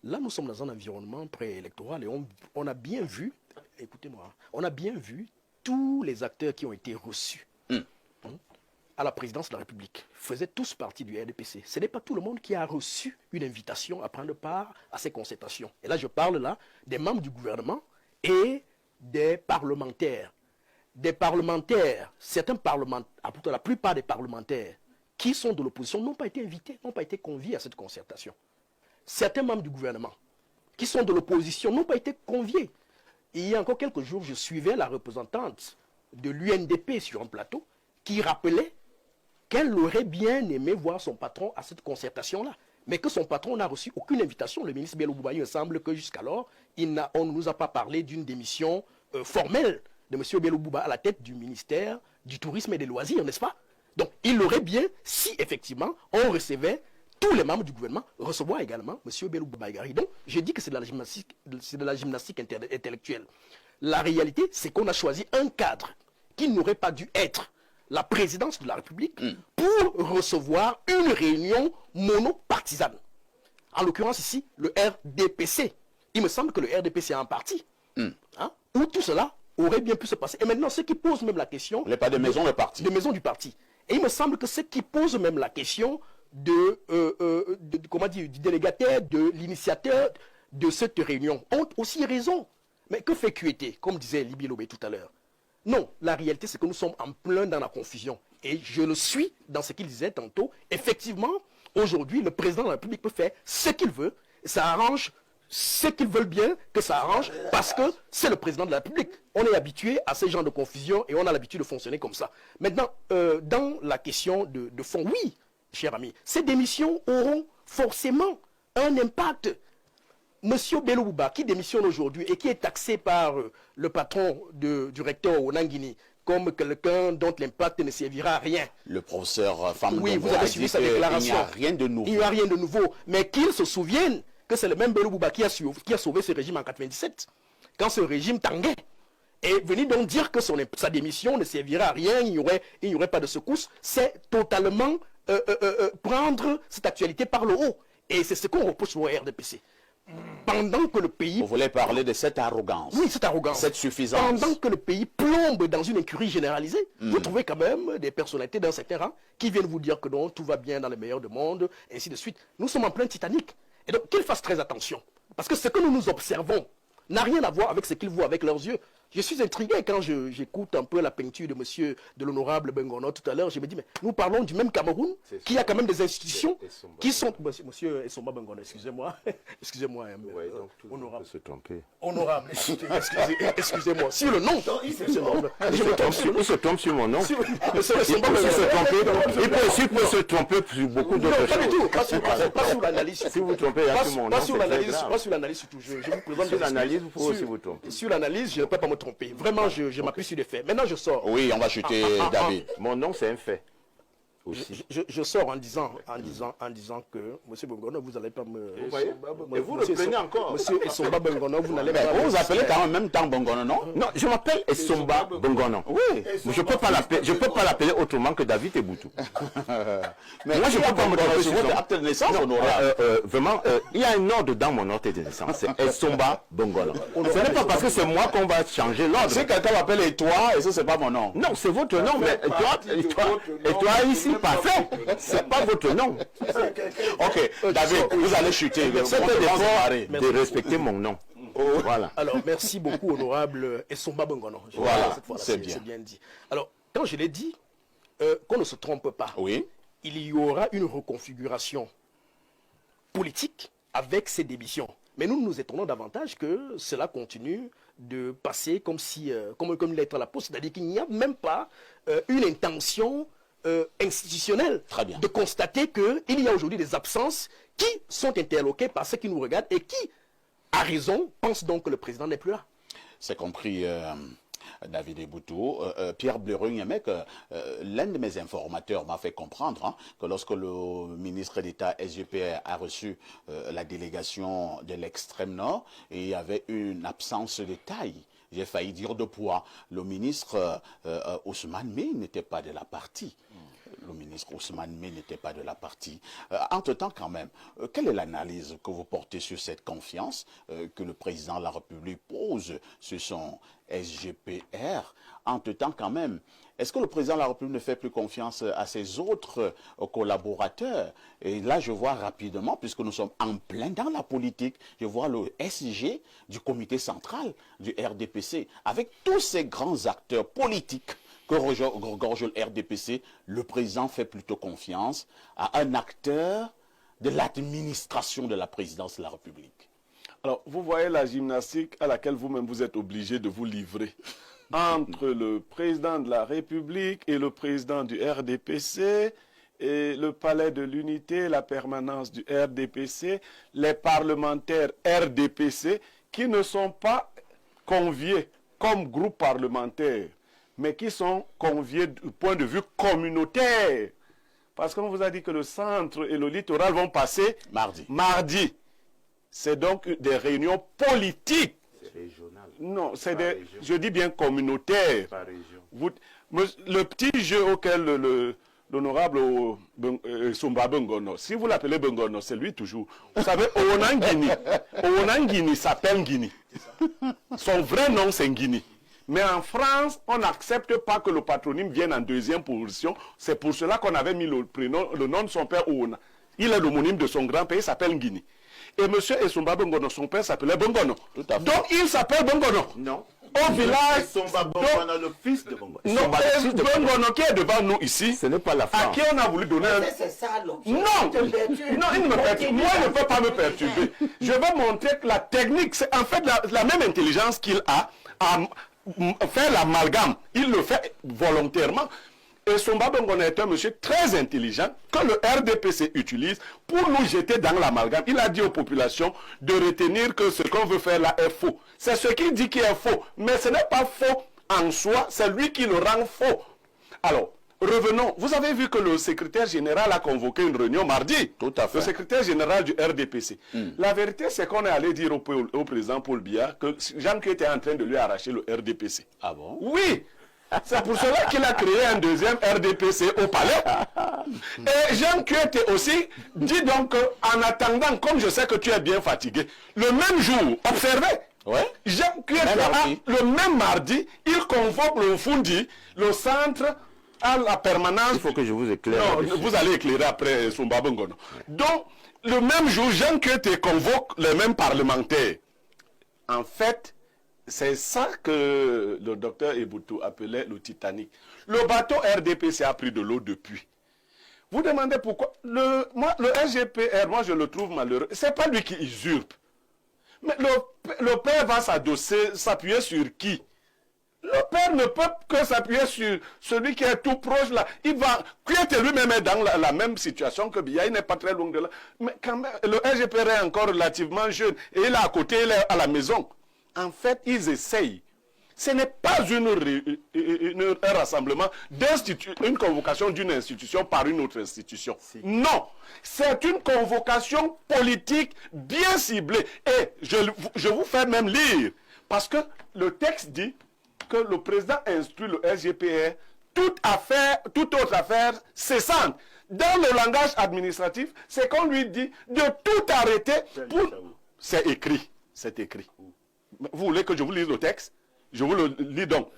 là, nous sommes dans un environnement préélectoral et on a bien vu, écoutez-moi, on a bien vu tous les acteurs qui ont été reçus à la présidence de la République faisaient tous partie du RDPC. Ce n'est pas tout le monde qui a reçu une invitation à prendre part à ces concertations. Et là, je parle là des membres du gouvernement et des parlementaires. Des parlementaires, certains parlementaires, la plupart des parlementaires qui sont de l'opposition n'ont pas été invités, n'ont pas été conviés à cette concertation. Certains membres du gouvernement qui sont de l'opposition n'ont pas été conviés. Il y a encore quelques jours, je suivais la représentante de l'UNDP sur un plateau qui rappelait qu'elle aurait bien aimé voir son patron à cette concertation-là, mais que son patron n'a reçu aucune invitation. Le ministre Bello Bouba, il me semble que jusqu'alors, on ne nous a pas parlé d'une démission formelle de M. Bello Bouba à la tête du ministère du Tourisme et des Loisirs, n'est-ce pas? Donc, il aurait bien, si effectivement, on recevait tous les membres du gouvernement, recevoir également M. Bello Bouba Aigari. Donc, je dis que c'est de la gymnastique intellectuelle. La réalité, c'est qu'on a choisi un cadre qui n'aurait pas dû être la présidence de la République pour recevoir une réunion monopartisane. En l'occurrence ici, le RDPC. Il me semble que le RDPC a un parti où tout cela aurait bien pu se passer. Et maintenant, ce qui pose même la question... Il n'y a pas de maison de parti. De maison du parti. Et il me semble que ce qui pose même la question comment dire, du délégataire, de l'initiateur de cette réunion ont aussi raison. Mais que fait QET, comme disait Libi Lobé tout à l'heure? Non, la réalité, c'est que nous sommes en plein dans la confusion. Et je le suis dans ce qu'il disait tantôt. Effectivement, aujourd'hui, le président de la République peut faire ce qu'il veut. Ça arrange ce qu'ils veulent bien que ça arrange parce que c'est le président de la République. On est habitué à ce genre de confusion et on a l'habitude de fonctionner comme ça. Maintenant, dans la question de fond, oui, cher ami, ces démissions auront forcément un impact. Monsieur Bello Bouba, qui démissionne aujourd'hui et qui est taxé par le patron du recteur Onangini comme quelqu'un dont l'impact ne servira à rien. Le professeur Famdongo oui, vous avez suivi sa déclaration. Il n'y a rien de nouveau. Il n'y a rien de nouveau. Mais qu'il se souvienne que c'est le même Bello Bouba qui a sauvé ce régime en 1997, quand ce régime tanguait. Et venir donc dire que sa démission ne servira à rien, il n'y aurait pas de secousse, c'est totalement prendre cette actualité par le haut. Et c'est ce qu'on reproche au RDPC. Pendant que le pays... Vous voulez parler de cette arrogance. Oui, cette arrogance. Cette suffisance. Pendant que le pays plombe dans une incurie généralisée, vous trouvez quand même des personnalités d'un certain rang qui viennent vous dire que non, tout va bien dans le meilleur du monde, et ainsi de suite. Nous sommes en plein Titanic. Et donc, qu'ils fassent très attention. Parce que ce que nous observons n'a rien à voir avec ce qu'ils voient avec leurs yeux. Je suis intrigué quand j'écoute un peu la peinture de l'honorable Bengono tout à l'heure. Je me dis, mais nous parlons du même Cameroun, qui a quand même des institutions qui sont... Monsieur Essomba Bengono, excusez-moi. Excusez-moi. Ouais, donc tout honorable. Peut se tromper. Honorable, excusez-moi. Sur le nom, je me trompe sur... Il se trompe sur mon nom. Il peut se tromper sur beaucoup d'autres choses. Pas du tout. Pas sur l'analyse. Si vous trompez, il y a sur mon nom. Pas sur l'analyse surtout. Je vous présente sur l'analyse, vous pouvez aussi vous tromper. Sur l'analyse, je ne peux pas me tromper. Vraiment, je m'appuie sur des faits. Maintenant, je sors. Oui, on va chuter David. Mon nom, c'est un fait. Je sors en disant que, monsieur Bengono, vous n'allez pas me... Et vous le prenez encore. Monsieur Essomba Bengono, vous n'allez pas... Vous vous appelez quand même en même temps Bengono, non? Non, je m'appelle Essomba Bengono. Oui. Je ne peux pas l'appeler autrement que David Eboutou. Mais moi, je ne peux pas me tromper sur votre acte de naissance, vraiment, il y a un ordre dans mon ordre de naissance, c'est Essomba Bengono. Ce n'est pas parce que c'est moi qu'on va changer l'ordre. Si quelqu'un m'appelle Étoile, et ça, c'est pas mon nom. Non, c'est votre nom, mais Étoile ici, parfait. C'est pas votre nom. Ok, David, vous allez chuter. C'est un effort de respecter mon nom. Voilà. Alors, merci beaucoup, honorable Essomba Bengono. Voilà, c'est bien dit. Alors, quand je l'ai dit, qu'on ne se trompe pas, oui, il y aura une reconfiguration politique avec ces démissions. Mais nous nous étonnons davantage que cela continue de passer comme si, comme lettre à la poste, c'est-à-dire qu'il n'y a même pas une intention institutionnelle de constater qu'il y a aujourd'hui des absences qui sont interloquées par ceux qui nous regardent et qui, à raison, pensent donc que le président n'est plus là. C'est compris, David Eboutou. Pierre Bleuring-Yemek, l'un de mes informateurs m'a fait comprendre que lorsque le ministre d'État SGP a reçu la délégation de l'extrême nord, il y avait une absence de taille. J'ai failli dire de poids. Le ministre Ousmane Mey n'était pas de la partie. le ministre Ousmane May n'était pas de la partie. Entre-temps, quand même, quelle est l'analyse que vous portez sur cette confiance que le président de la République pose sur son SGPR? Entre-temps, quand même, est-ce que le président de la République ne fait plus confiance à ses autres collaborateurs? Et là, je vois rapidement, puisque nous sommes en plein dans la politique, je vois le SG du comité central du RDPC, avec tous ces grands acteurs politiques que regorge le RDPC. Le président fait plutôt confiance à un acteur de l'administration de la présidence de la République. Alors, vous voyez la gymnastique à laquelle vous-même vous êtes obligé de vous livrer entre le président de la République et le président du RDPC, et le palais de l'unité, la permanence du RDPC, les parlementaires RDPC qui ne sont pas conviés comme groupe parlementaire, mais qui sont conviés du point de vue communautaire. Parce qu'on vous a dit que le centre et le littoral vont passer mardi. C'est donc des réunions politiques. Régional. Non, c'est des, je dis bien communautaire. Le petit jeu auquel l'honorable Sumba Bengono, si vous l'appelez Bengono, c'est lui toujours. Vous savez, Onangini s'appelle Guinée. Son vrai nom, c'est Guinée. Mais en France, on n'accepte pas que le patronyme vienne en deuxième position. C'est pour cela qu'on avait mis le nom de son père Oona. Il est l'homonyme de son grand-père, il s'appelle Guinée. Et M. Esumba Bongono, son père s'appelait Bongono. Donc il s'appelle Bongono. Non. Au village. Esumba Bongono, le fils de Bongono. Non, Bongono qui est devant nous ici. Ce n'est pas la France. À qui on a voulu donner un. C'est ça l'objet. Non, non, il ne me perturbe. Moi, il ne peut pas me perturber. Je vais montrer que la technique, c'est en fait la même intelligence qu'il a à faire l'amalgame. Il le fait volontairement. Et Sumba Bongono est un monsieur très intelligent que le RDPC utilise pour nous jeter dans l'amalgame. Il a dit aux populations de retenir que ce qu'on veut faire là est faux. C'est ce qu'il dit qui est faux. Mais ce n'est pas faux en soi, c'est lui qui le rend faux. Alors, revenons. Vous avez vu que le secrétaire général a convoqué une réunion mardi. Tout à fait. Le secrétaire général du RDPC. La vérité, c'est qu'on est allé dire au président Paul Biya que Jean-Claude était en train de lui arracher le RDPC. Ah bon? Oui. C'est pour cela qu'il a créé un deuxième RDPC au palais. Et Jean Kuete aussi dit donc en attendant, comme je sais que tu es bien fatigué, le même jour, observez, Ouais. Jean Kuete, le même mardi, il convoque le Fundi, le centre à la permanence. Il faut que je vous éclaire. Non, vous allez éclairer après Sumba Bongono. Donc, le même jour, Jean Kuete convoque les mêmes parlementaires. En fait, c'est ça que le docteur Eboutou appelait le Titanic. Le bateau RDPC a pris de l'eau depuis. Vous demandez pourquoi. Le SGPR, moi je le trouve malheureux. C'est pas lui qui usurpe. Mais le père va s'appuyer sur qui? Le père ne peut que s'appuyer sur celui qui est tout proche là. Il va, qui est lui-même dans la même situation que Biya, il n'est pas très loin de là. Mais quand même, le SGPR est encore relativement jeune et il est à côté, il est à la maison. En fait, ils essayent. Ce n'est pas un rassemblement une convocation d'une institution par une autre institution. Si. Non, c'est une convocation politique bien ciblée. Et je vous fais même lire, parce que le texte dit que le président instruit le SGPR toute autre affaire cessante. Dans le langage administratif, c'est qu'on lui dit de tout arrêter pour... C'est écrit, c'est écrit. Vous voulez que je vous lise le texte? Je vous le lis donc.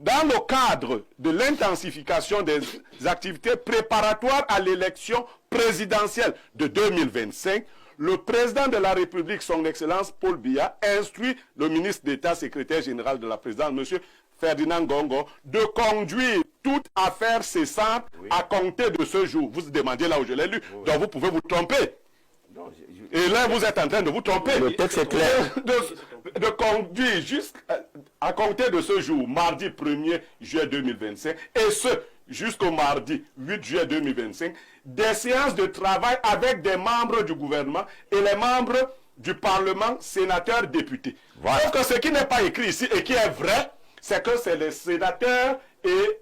Dans le cadre de l'intensification des activités préparatoires à l'élection présidentielle de 2025, le président de la République, son Excellence Paul Biya, instruit le ministre d'État, secrétaire général de la présidence, M. Ferdinand Gongo, de conduire toute affaire cessante à compter de ce jour. Vous demandez là où je l'ai lu, donc vous pouvez vous tromper. Et là, vous êtes en train de vous tromper. Le texte est clair. De conduire jusqu'à compter de ce jour, mardi 1er juillet 2025, et ce, jusqu'au mardi 8 juillet 2025, des séances de travail avec des membres du gouvernement et les membres du Parlement, sénateurs, députés. Voilà. Sauf que ce qui n'est pas écrit ici et qui est vrai, c'est que c'est les sénateurs et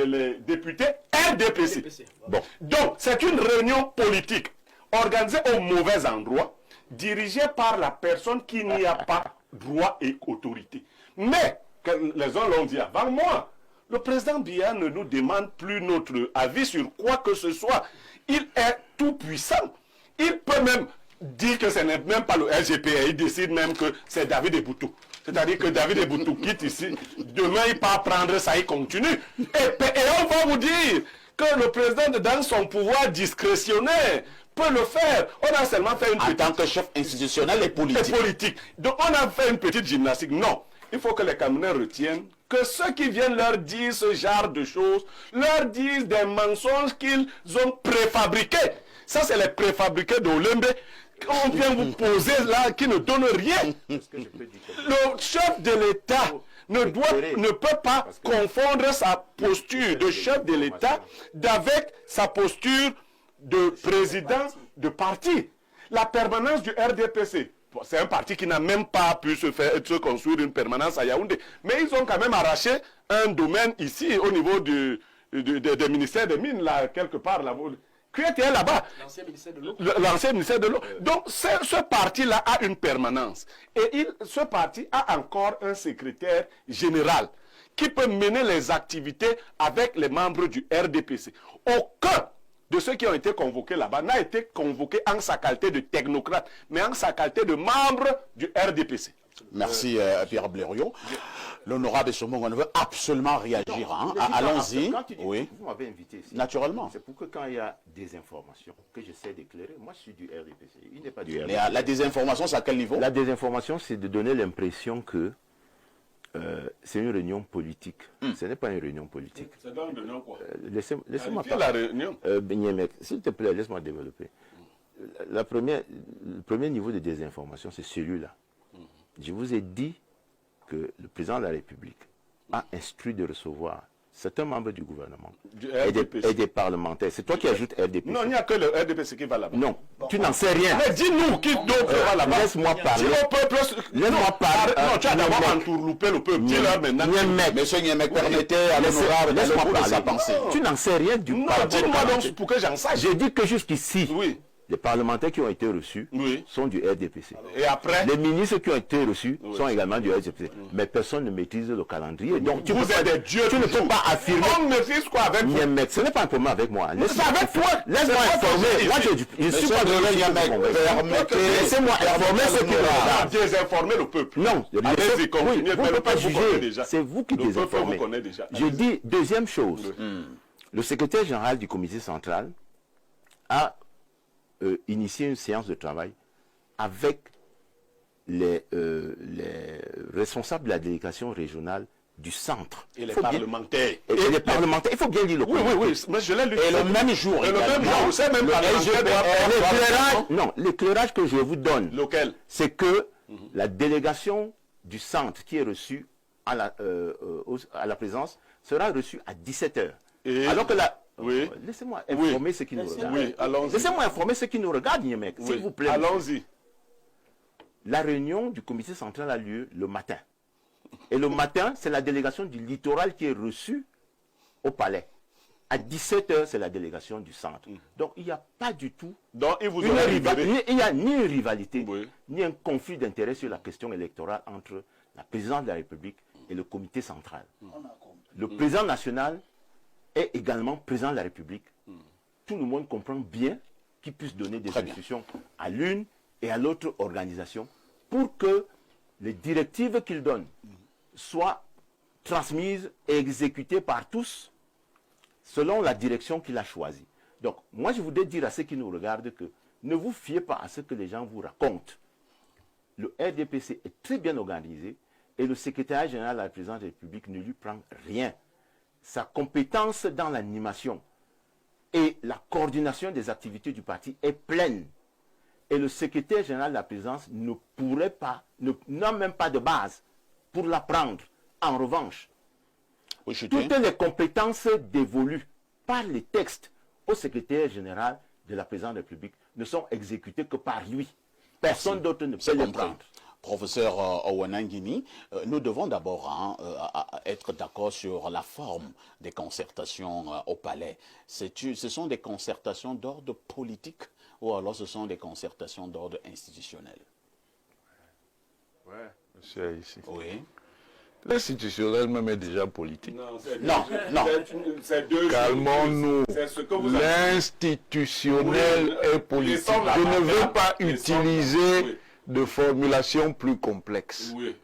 les députés RDPC. Bon. Donc, c'est une réunion politique organisée au mauvais endroit, dirigée par la personne qui n'y a pas droit et autorité. Mais, que les gens l'ont dit avant moi, Le président Biya ne nous demande plus notre avis sur quoi que ce soit. Il est tout puissant. Il peut même dire que ce n'est même pas le RGPA. Il décide même que c'est David Eboutou. C'est-à-dire que David Eboutou quitte ici. Demain, il part prendre ça, il continue. Et on va vous dire que le président, dans son pouvoir discrétionnaire, peut le faire. On a seulement fait une En tant que chef institutionnel et politique. Donc on a fait une petite gymnastique. Non. Il faut que les Camerounais retiennent que ceux qui viennent leur dire ce genre de choses, leur disent des mensonges qu'ils ont préfabriqués. Ça, c'est les préfabriqués de Olembe qu'on vient vous poser là, qui ne donnent rien. Le chef de l'État ne peut pas confondre sa posture de chef de l'État avec sa posture de président de parti. La permanence du RDPC, c'est un parti qui n'a même pas pu se construire une permanence à Yaoundé. Mais ils ont quand même arraché un domaine ici, au niveau des ministères des Mines, là, quelque part, là, qui était là-bas. L'ancien ministère de l'eau. L'ancien ministère de l'eau. Donc, ce parti-là a une permanence. Et ce parti a encore un secrétaire général qui peut mener les activités avec les membres du RDPC. Aucun de ceux qui ont été convoqués là-bas n'a été convoqué en sa qualité de technocrate, mais en sa qualité de membre du RDPC. Merci Pierre Blériot. L'honorable Somongo, on veut absolument réagir. Hein. Allons-y. Oui. Vous m'avez invité ici. Naturellement. C'est pour que quand il y a des informations que j'essaie d'éclairer, moi je suis du RDPC, il n'est pas du RDPC. La désinformation, c'est à quel niveau? La désinformation, c'est de donner l'impression que c'est une réunion politique. Ce n'est pas une réunion politique. C'est donc de nom quoi? Laissez-moi parler. La réunion. Benyemek, s'il te plaît, laisse-moi développer. Le premier niveau de désinformation, c'est celui-là. Je vous ai dit que le président de la République a instruit de recevoir certains membres du gouvernement et des parlementaires. C'est toi qui ajoutes RDPC. Non, il n'y a que le RDPC qui va là-bas. Non, tu n'en sais rien. Mais dis-nous qui d'autre va là-bas. Laisse-moi parler. Dis au peuple. Laisse-moi parler. Non, tu as d'abord entourloupé le peuple. Dis-leur maintenant. Monsieur Niemek, permettez à l'honorable Laisse-moi de sa parler. pensée. Tu n'en sais rien du Non, dis-moi donc pour que j'en sache. J'ai dit que jusqu'ici, Oui. les parlementaires qui ont été reçus Oui. sont du RDPC. Et après? Les ministres qui ont été reçus sont également du RDPC. Mais personne ne maîtrise le calendrier. Donc tu Vous êtes des dieux. tu ne peux pas affirmer. On maîtrise quoi avec vous? Niemek, ce n'est pas un problème avec moi. C'est avec toi. Laisse-moi informer. Moi, je suis pas Monsieur Niemek, Laissez-moi informer ce qui me regarde. Désinformer le peuple. Non, Allez-y, continuez. vous ne Mais pouvez le pas peuple vous connaît juger. déjà. C'est vous qui Le peuple désinformez. vous connaît déjà. Je dis, deuxième chose, le secrétaire général du comité central a initié une séance de travail avec les responsables de la délégation régionale du centre. Et les parlementaires. Et les parlementaires. Il faut bien dire le Oui, mais je l'ai lu. Et le même jour, Et le même jour, vous savez, même parlementaire doit l'éclairage, non, l'éclairage que je vous donne, Lequel? c'est que la délégation du centre qui est reçue à la présence sera reçue à 17h. Alors que la... Oui. Laissez-moi informer ceux qui nous regardent. Oui, allons-y. Laissez-moi informer ceux qui nous regardent, Niemek, s'il vous plaît. Allons-y. La réunion du comité central a lieu le matin. Et le matin, c'est la délégation du littoral qui est reçue au palais. À 17h, c'est la délégation du centre. Donc, il n'y a pas du tout Donc, il vous il a n'y a ni une rivalité, Oui. ni un conflit d'intérêts sur la question électorale entre la présidente de la République et le comité central. Le président national est également président de la République. Tout le monde comprend bien qu'il puisse donner des instructions à l'une et à l'autre organisation pour que les directives qu'il donne soient transmises et exécutées par tous selon la direction qu'il a choisie. Donc, moi, je voudrais dire à ceux qui nous regardent que ne vous fiez pas à ce que les gens vous racontent. Le RDPC est très bien organisé et le secrétaire général de la présidence de la République ne lui prend rien. Sa compétence dans l'animation et la coordination des activités du parti est pleine. Et le secrétaire général de la présidence ne pourrait pas, n'a même pas de base pour la prendre. En revanche, toutes les compétences dévolues par les textes au secrétaire général de la présidence de la République ne sont exécutées que par lui. Personne d'autre ne peut les prendre. Professeur Owanangini, nous devons d'abord être d'accord sur la forme des concertations au palais. Ce sont des concertations d'ordre politique ou alors ce sont des concertations d'ordre institutionnel? Oui, monsieur ici. Oui. L'institutionnel même est déjà politique. Non. C'est deux choses. Calmons-nous. C'est ce que vous avez L'institutionnel est politique. Je ne veux pas utiliser de formulation plus complexe. Oui,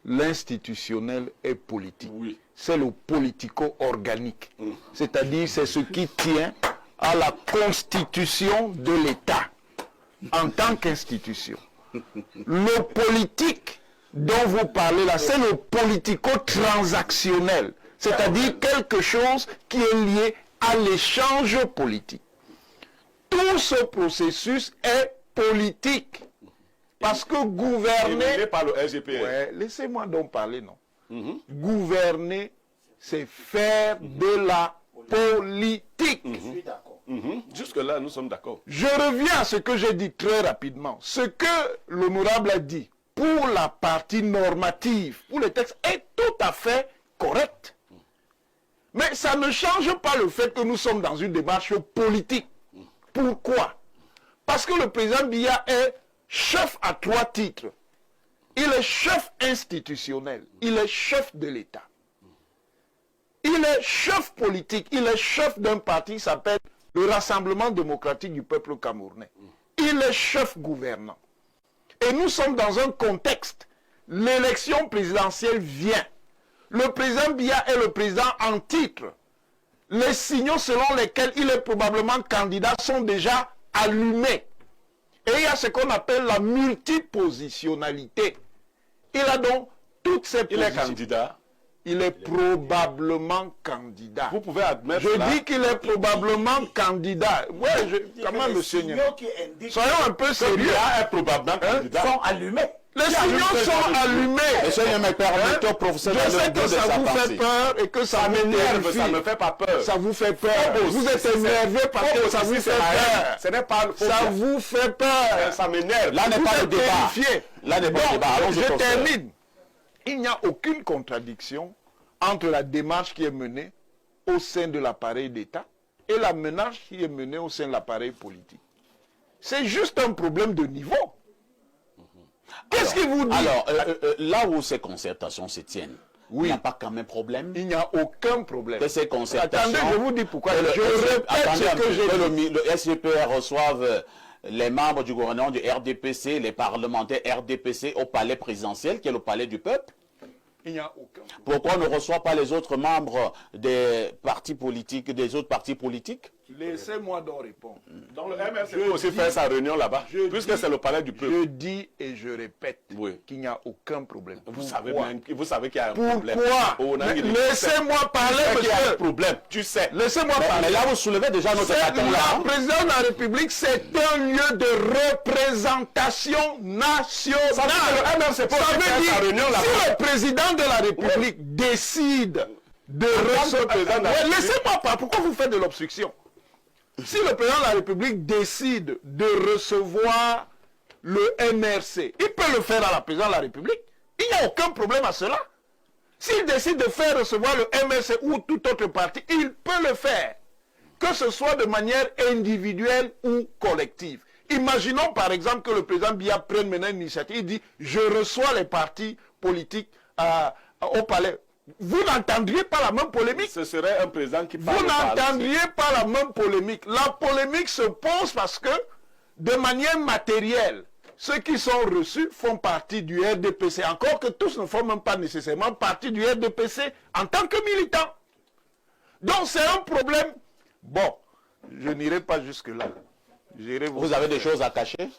L'institutionnel est politique. oui. C'est le politico-organique. C'est-à-dire, c'est ce qui tient à la constitution de l'État en tant qu'institution. Le politique dont vous parlez là, c'est le politico-transactionnel. C'est-à-dire quelque chose qui est lié à l'échange politique. Tout ce processus est politique. Parce que gouverner... par le SGPR. Ouais, laissez-moi donc parler, non. Gouverner, c'est faire de la politique. Jusque-là, nous sommes d'accord. Je reviens à ce que j'ai dit très rapidement. Ce que l'honorable a dit pour la partie normative, pour les textes, est tout à fait correct. Mais ça ne change pas le fait que nous sommes dans une démarche politique. Pourquoi? Parce que le président Biya est chef à 3 titres. Il est chef institutionnel, il est chef de l'État. Il est chef politique, il est chef d'un parti qui s'appelle le Rassemblement démocratique du peuple camerounais. Il est chef gouvernant. Et nous sommes dans un contexte, l'élection présidentielle vient. Le président Biya est le président en titre. Les signaux selon lesquels il est probablement candidat sont déjà allumés. Et il y a ce qu'on appelle la multipositionnalité. Il a donc toutes ces Il positions. est candidat. Il est probablement candidat. Vous pouvez admettre Je là. dis qu'il est probablement candidat. Ouais, comment, monsieur Niam? Soyons un peu sérieux. Il est probablement candidat. Sont allumés. Les signaux sont allumés. Monsieur Yemé, permettez au professeur Je sais de que ça vous fait passer. peur et que ça Ça m'énerve, m'énerve. ça me fait pas peur. Ça vous fait peur. Faux, Vous êtes c'est- énervé parce que ça vous fait peur. Ce n'est pas faux. Ça vous fait peur. Ça m'énerve. Là n'est Vous pas le êtes débat. terrifié. Là n'est pas le Donc, débat. Allons-y, je professeur. termine. Il n'y a aucune contradiction entre la démarche qui est menée au sein de l'appareil d'État et la menace qui est menée au sein de l'appareil politique. C'est juste un problème de niveau. Qu'est-ce qui vous dit? Alors, là où ces concertations se tiennent, il n'y a pas quand même problème Il n'y a aucun problème. que ces concertations... Attendez, je vous dis pourquoi. que le- Je répète attendez ce un que peu, j'ai dit. le SGPR reçoive les membres du gouvernement du RDPC, les parlementaires RDPC au palais présidentiel, qui est le palais du peuple. Il n'y a aucun problème. Pourquoi on ne reçoit pas les autres membres des partis politiques, des autres partis politiques? Laissez-moi donc répondre. Donc le MRC peut aussi faire sa réunion là-bas, puisque c'est le palais du peuple. Je dis et je répète Oui. qu'il n'y a aucun problème. Vous savez Pourquoi? même, vous savez qu'il y a un problème. Pourquoi? Oh, non, il est- Laissez-moi parler, Tu sais qu'il y a un monsieur. problème, tu sais. Laissez-moi Mais parler. là, vous soulevez déjà notre C'est bâton là. la présidence de la République, c'est un lieu de représentation nationale. Ça veut dire que le MRC peut Ça aussi veut faire dire, sa réunion là-bas. si le président de la République décide de recevoir... président de la Ouais, République. laissez-moi pas, pourquoi vous faites de l'obstruction? Si le président de la République décide de recevoir le MRC, il peut le faire à la présidence de la République. Il n'y a aucun problème à cela. S'il décide de faire recevoir le MRC ou tout autre parti, il peut le faire. Que ce soit de manière individuelle ou collective. Imaginons par exemple que le président Biya prenne maintenant une initiative. Il dit, je reçois les partis politiques au palais. Vous n'entendriez pas la même polémique. Ce serait un président qui parle. Vous n'entendriez pas la même polémique. La polémique se pose parce que, de manière matérielle, ceux qui sont reçus font partie du RDPC. Encore que tous ne font même pas nécessairement partie du RDPC en tant que militants. Donc c'est un problème. Bon, je n'irai pas jusque-là. J'irai Vous avez des choses à cacher?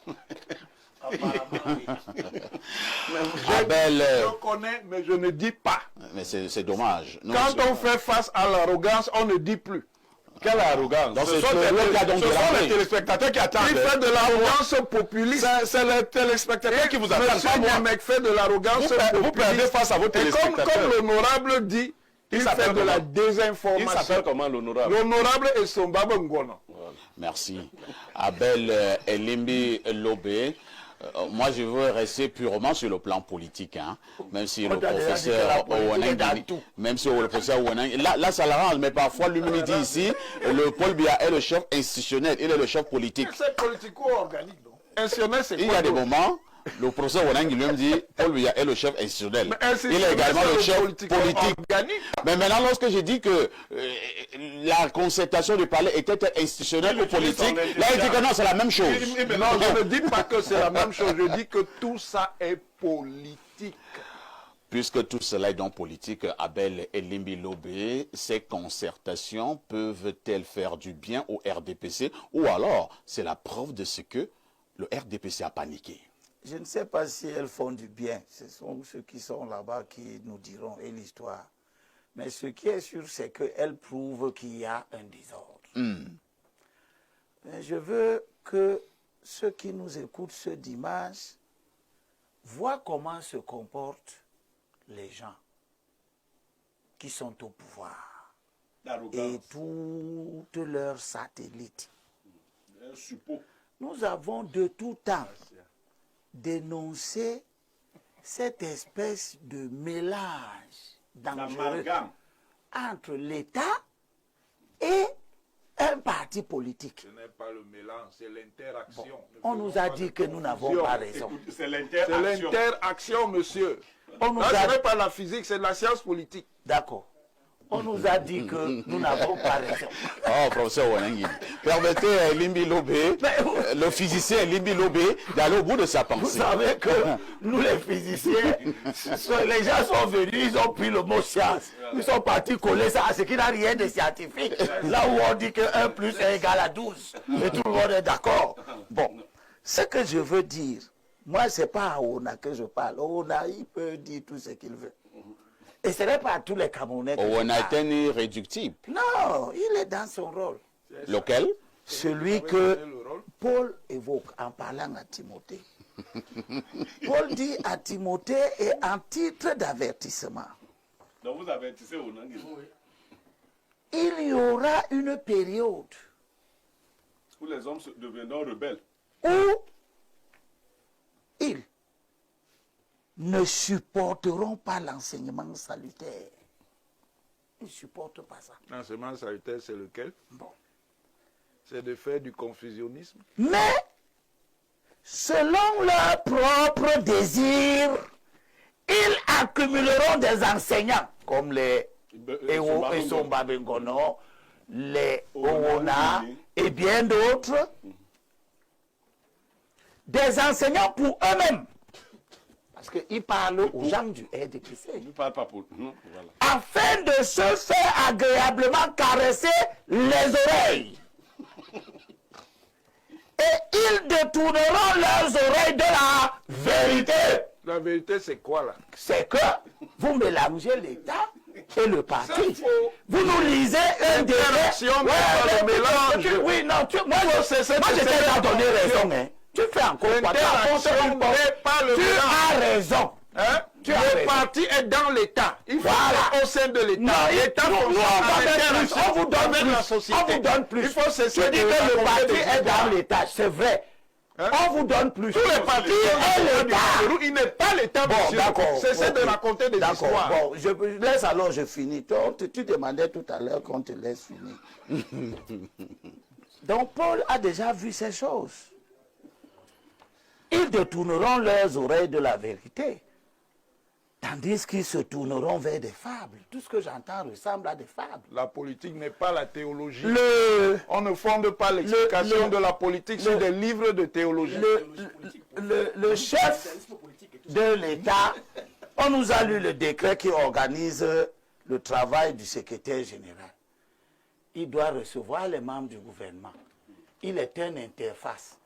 Je connais, mais je ne dis pas. Mais c'est dommage. Nous, Quand on fait face à l'arrogance, on ne dit plus. Quelle arrogance. Donc, Ce c'est sont le cas donc ce de sont l'armée. les téléspectateurs qui attendent. Il fait de l'arrogance populiste. C'est les téléspectateurs qui vous attendent, pas Monsieur moi. Niamek fait de l'arrogance Vous perdez populiste. face à vos Et comme téléspectateurs. l'honorable dit, il s'appelle fait de la comment? Il désinformation. s'appelle comment l'honorable? L'honorable est son Ngona. Merci. Abel Elimbi Lobé. Moi, je veux rester purement sur le plan politique, hein. Même si le professeur Ouanang, même si le professeur Ouanang, là, ça l'arrange, mais parfois, lui me dit ici, le Paul Biya est le chef institutionnel, il est le chef politique. C'est politico-organique, donc. Institutionnel, c'est Il y quoi a des d'autre? moments le professeur Wanang lui-même dit Paul Biya est le chef institutionnel. Mais Il est également le chef politique. Mais maintenant, lorsque j'ai dit que la concertation du palais était institutionnelle ou politique, là il dit que non, c'est la même chose. Non, je ne dis pas que c'est la même chose. Je dis que tout ça est politique. Puisque tout cela est donc politique, Abel et Limbi Lobé, ces concertations peuvent-elles faire du bien au RDPC ou alors c'est la preuve de ce que le RDPC a paniqué? Je ne sais pas si elles font du bien. Ce sont ceux qui sont là-bas qui nous diront et l'histoire. Mais ce qui est sûr, c'est qu'elles prouvent qu'il y a un désordre. Mais je veux que ceux qui nous écoutent ce dimanche voient comment se comportent les gens qui sont au pouvoir et toutes leurs satellites. Nous avons de tout temps dénoncé cette espèce de mélange dangereux entre l'État et un parti politique. Ce n'est pas le mélange, c'est l'interaction. On nous a dit que nous n'avons pas raison. C'est l'interaction, monsieur. Là, ce n'est pas la physique, c'est la science politique. D'accord. On nous a dit que nous n'avons pas raison. Oh, professeur Wanangi, permettez Limbi Lobé, le physicien Limbi Lobé, d'aller au bout de sa pensée. Vous savez que nous, les physiciens, les gens sont venus, ils ont pris le mot science. Ils sont partis coller ça à ce qui n'a rien de scientifique. Là où on dit que 1 plus 1 égale à 12. Et tout le monde est d'accord. Bon, ce que je veux dire, moi, ce n'est pas à Ona que je parle. Ona, il peut dire tout ce qu'il veut. Et ce n'est pas à tous les Camerounais que On a été irréductible. Non, il est dans son rôle. Lequel? Celui que Paul évoque en parlant à Timothée. Paul dit à Timothée et en titre d'avertissement. Donc vous avertissez Wanang. Il y aura une période Où les hommes deviendront rebelles. où ils ne supporteront pas l'enseignement salutaire. Ils ne supportent pas ça. L'enseignement salutaire, c'est lequel? Bon. C'est de faire du confusionnisme. Mais, selon leur propre désir, ils accumuleront des enseignants, comme les Esomba Bengono, les Owona et bien d'autres, des enseignants pour eux-mêmes. Parce qu'ils parlent aux gens du RDPC. Je ne parle pas pour nous. Voilà. Afin de se faire agréablement caresser les oreilles. Et ils détourneront leurs oreilles de la vérité. La vérité, c'est quoi là? C'est que vous mélangez l'État et le parti. Vous nous lisez un L'interaction, mais pas le mélange. Oui, non, moi je t'ai déjà donné raison. Hein. Tu fais encore quoi? L'interaction n'est pas le Tu mélange. as raison. Hein? Le parti est dans l'État. Il faut être au sein de l'État. L'État on vous donne plus. la société. On vous donne plus. Il faut cesser tu dis de que le raconter parti des est histoires. dans l'État, c'est vrai. Hein? On vous donne plus. Tous les partis est l'État. il n'est pas l'État, Bon, monsieur. d'accord. Cessez de raconter des D'accord. histoires. Bon, je laisse alors, je finis. Tu demandais tout à l'heure qu'on te laisse finir. Donc Paul a déjà vu ces choses. Ils détourneront leurs oreilles de la vérité. Tandis qu'ils se tourneront vers des fables. Tout ce que j'entends ressemble à des fables. La politique n'est pas la théologie. Le, On ne fonde pas l'explication de la politique sur des livres de théologie. le chef de l'État, on nous a lu le décret qui organise le travail du secrétaire général. Il doit recevoir les membres du gouvernement. Il est une interface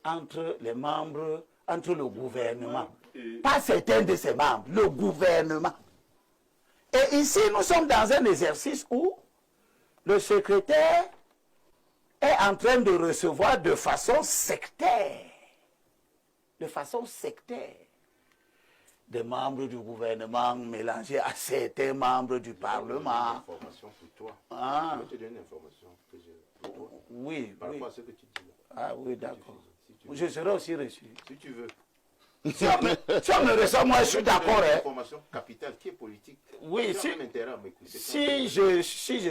entre les membres, entre le gouvernement. Pas certains de ses membres, le gouvernement. Et ici, nous sommes dans un exercice où le secrétaire est en train de recevoir de façon sectaire, des membres du gouvernement mélangés à certains membres du Parlement. Une information pour toi. Ah, Je te donne une information que j'ai pour toi, oui, par oui. rapport à ce que tu dis là. Ah oui, d'accord. Si tu veux. Je serai aussi reçu. Si tu veux. Si on me reçoit, moi je suis d'accord. Une Hein. information capitale qui est politique. Oui, Tu as si, un intérêt à m'écouter. si je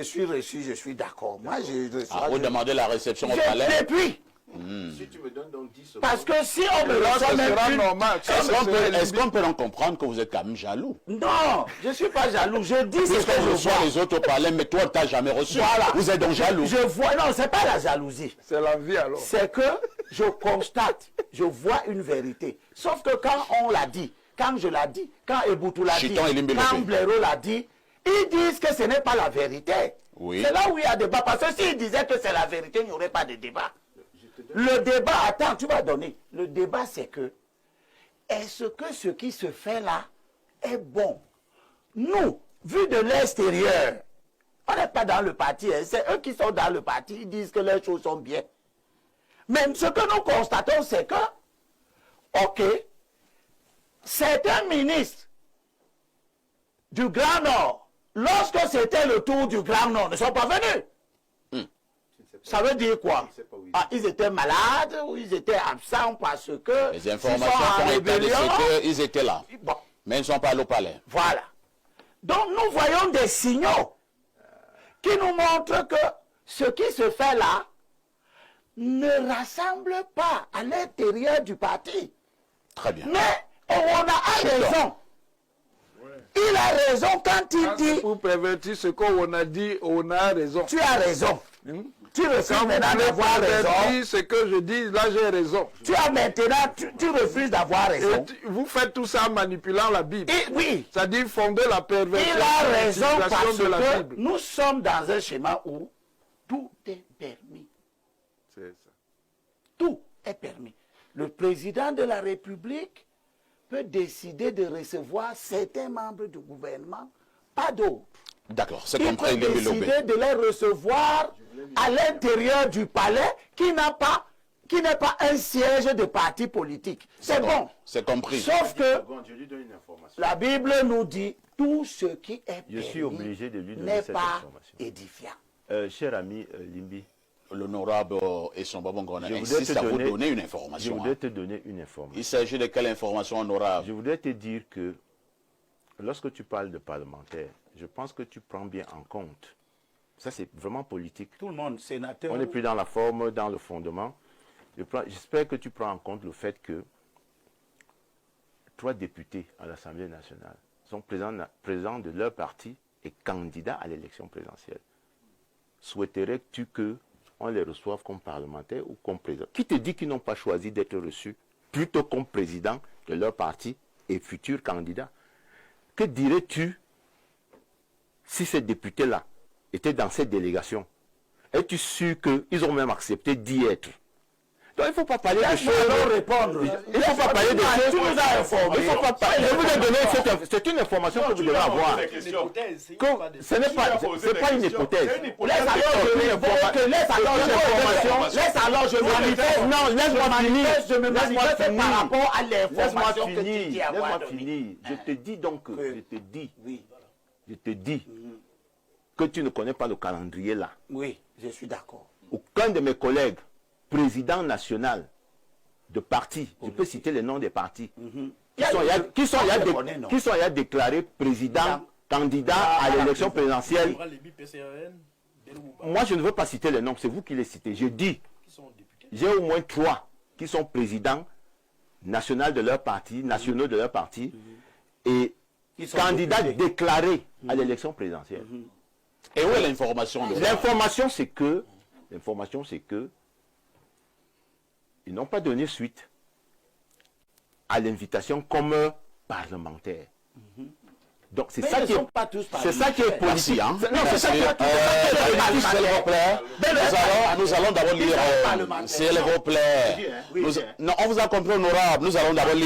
suis reçu, je suis d'accord. Moi, je reçois. Vous demandez la réception au Et palais. puis, Si tu me donnes donc 10 secondes. Parce que si on me Là, ce reçoit même sera une... normal. Ça, ce serait Est-ce qu'on peut en comprendre que vous êtes quand même jaloux? Non, je ne suis pas jaloux. Je dis ce Puisqu'on que je reçoit vois. les autres au palais, mais toi, tu n'as jamais reçu. Voilà. Vous êtes donc jaloux. Je vois, non, c'est pas la jalousie. C'est l'envie alors. C'est que je constate, je vois une vérité. Sauf que quand on l'a dit, quand je l'ai dit, quand Eboutou l'a dit, Chiton et Limbe quand Lopé. Blaireau l'a dit, ils disent que ce n'est pas la vérité. Oui. C'est là où il y a débat. Parce que s'ils disaient que c'est la vérité, il n'y aurait pas de débat. Le débat, attends, tu vas donner. Le débat, c'est que, est-ce que ce qui se fait là est bon? Nous, vu de l'extérieur, on n'est pas dans le parti, hein, c'est eux qui sont dans le parti, ils disent que les choses sont bien. Mais ce que nous constatons, c'est que, ok, certains ministres du Grand Nord, lorsque c'était le tour du Grand Nord, ne sont pas venus. Ça veut dire quoi? Ah, ils étaient malades ou ils étaient absents parce que... Les s'ils informations sont en qu'on a établies, rébellion, c'est qu'ils étaient là. bon, Mais ils ne sont pas allés au palais. voilà. Donc nous voyons des signaux qui nous montrent que ce qui se fait là ne rassemble pas à l'intérieur du parti. Très bien. Mais on a raison. Il a raison quand il dit Pour pervertir ce qu'on a dit, on a raison. tu as raison. Tu refuses Quand vous maintenant voulez d'avoir raison. pervertir ce que je dis, là j'ai raison. Tu as maintenant, tu refuses d'avoir raison. Et vous faites tout ça en manipulant la Bible. Et oui, C'est-à-dire fonder la perversion il a raison l'utilisation parce de la que Bible. nous sommes dans un schéma où tout est permis. C'est ça. Tout est permis. Le président de la République peut décider de recevoir certains membres du gouvernement, pas d'autres. D'accord, c'est Il compris, peut Limbe Lopé. décider de les recevoir à l'intérieur du palais qui n'est pas un siège de parti politique. C'est bon. C'est compris. Sauf que Je lui donne une information. la Bible nous dit tout ce qui est Je suis permis obligé de lui donner n'est cette pas information. édifiant. Cher ami Limbi, L'honorable Essomba Bongona Je voudrais insiste te à vous donner- donner une je information. voudrais hein. te donner une information. Il s'agit de quelle information honorable? Je voudrais te dire que lorsque tu parles de parlementaires, je pense que tu prends bien en compte. Ça, c'est vraiment politique. Tout le monde, sénateur. On n'est plus dans la forme, dans le fondement. J'espère que tu prends en compte le fait que 3 députés à l'Assemblée nationale sont présents de leur parti et candidats à l'élection présidentielle. Souhaiterais-tu qu'on les reçoive comme parlementaires ou comme président? Qui te dit qu'ils n'ont pas choisi d'être reçus plutôt comme président de leur parti et futurs candidats? Que dirais-tu si ces députés-là étaient dans cette délégation? Es-tu sûr qu'ils ont même accepté d'y être? Donc il ne faut pas parler de choses. Répondre. Il ne faut pas parler de choses. Tu nous as informé. Il faut pas parler. Je vous ai donné c'est une information que vous devez avoir. Que ce n'est pas une hypothèse. Laisse alors je manifeste. Non, laisse-moi finir. Je me manifeste par rapport à l'information que tu dis Laisse-moi avoir donnée. finir. Je te dis donc, Oui. je te dis que tu ne connais pas le calendrier là. Oui, je suis d'accord. Aucun de mes collègues, président national de parti, je peux citer les noms des partis, qui sont y a déclarés président, candidat à l'élection présidentielle. Moi, je ne veux pas citer les noms, c'est vous qui les citez. Je dis, j'ai au moins 3 qui sont présidents nationaux de leur parti, et candidats déclarés à l'élection présidentielle. Et où est l'information de ça? L'information, c'est que ils n'ont pas donné suite à l'invitation comme parlementaire. Donc c'est ça qui est, c'est ça qui est politique. Hein? Non, c'est ça qui est S'il vous plaît, nous allons d'abord lire. S'il vous plaît. Non, on vous a compris, honorable. Nous allons d'abord lire.